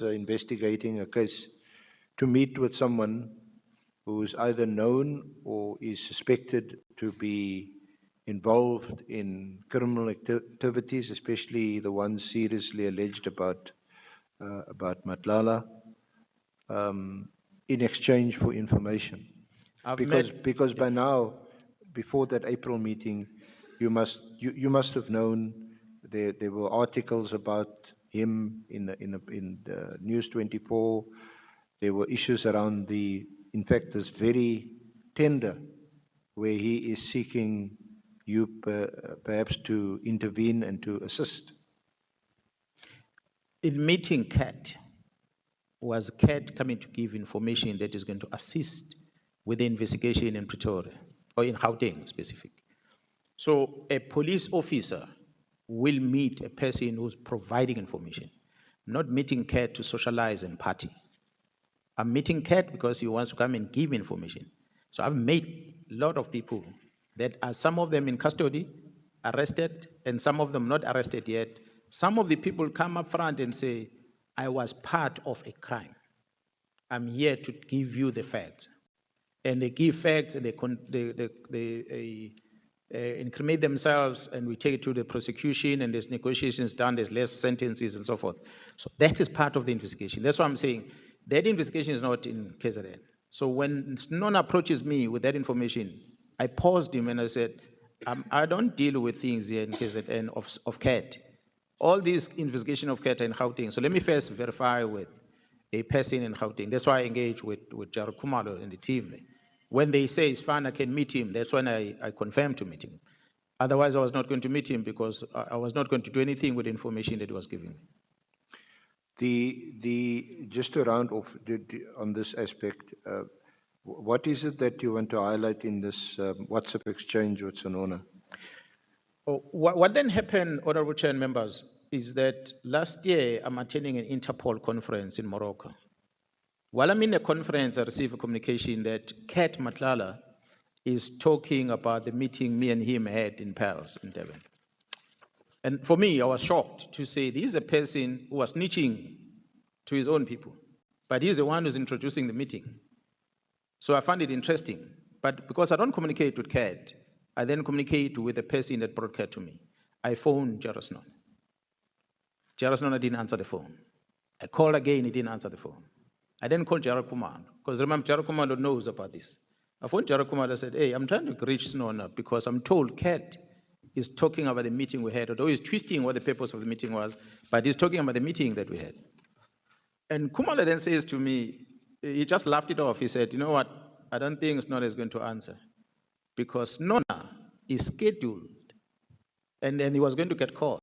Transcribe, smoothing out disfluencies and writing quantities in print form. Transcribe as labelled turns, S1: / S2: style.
S1: investigating a case to meet with someone who is either known or is suspected to be involved in criminal activities, especially the ones seriously alleged about Matlala, in exchange for information. Because by now, before that April meeting, you must have known there were articles about him in the News 24. There were issues around in fact, this very tender where he is seeking you perhaps to intervene and to assist.
S2: In meeting CAT, was CAT coming to give information that is going to assist with the investigation in Pretoria, or in Gauteng specific. So a police officer will meet a person who's providing information, not meeting CAT to socialize and party. I'm meeting CAT because he wants to come and give information. So I've met a lot of people that are, some of them in custody, arrested, and some of them not arrested yet. Some of the people come up front and say, I was part of a crime. I'm here to give you the facts. And they give facts and they incriminate themselves, and we take it to the prosecution, and there's negotiations done, there's less sentences and so forth. So that is part of the investigation. That's why I'm saying that investigation is not in KZN. So when Nona approaches me with that information, I paused him and I said, I don't deal with things here in KZN of CAT. All these investigation of CAT in Gauteng. So let me first verify with a person in Gauteng. That's why I engage with Jared Khumalo and the team. When they say it's fine, I can meet him, that's when I confirm to meet him. Otherwise, I was not going to meet him because I was not going to do anything with the information that he was giving me.
S1: Just to round off on this aspect, what is it that you want to highlight in this WhatsApp exchange with Sonona?
S2: Oh, what then happened, Honorable Chair and members, is that last year I'm attending an Interpol conference in Morocco. While I'm in the conference, I received a communication that Kat Matlala is talking about the meeting me and him had in Paris, in Devon. And for me, I was shocked to say, this is a person who was snitching to his own people, but he's the one who's introducing the meeting. So I found it interesting. But because I don't communicate with Kat, I then communicate with the person that brought Kat to me. I phoned Jared Nona. Jared Nona didn't answer the phone. I called again, he didn't answer the phone. I then called Jared Kumar, because remember, Jared Kumar knows about this. I phoned Jared Kumar and said, hey, I'm trying to reach Nona because I'm told Kat is talking about the meeting we had, although he's twisting what the purpose of the meeting was, but he's talking about the meeting that we had. And Kumar then says to me, he just laughed it off. He said, you know what, I don't think Nona is going to answer because Nona is scheduled, and then he was going to get called.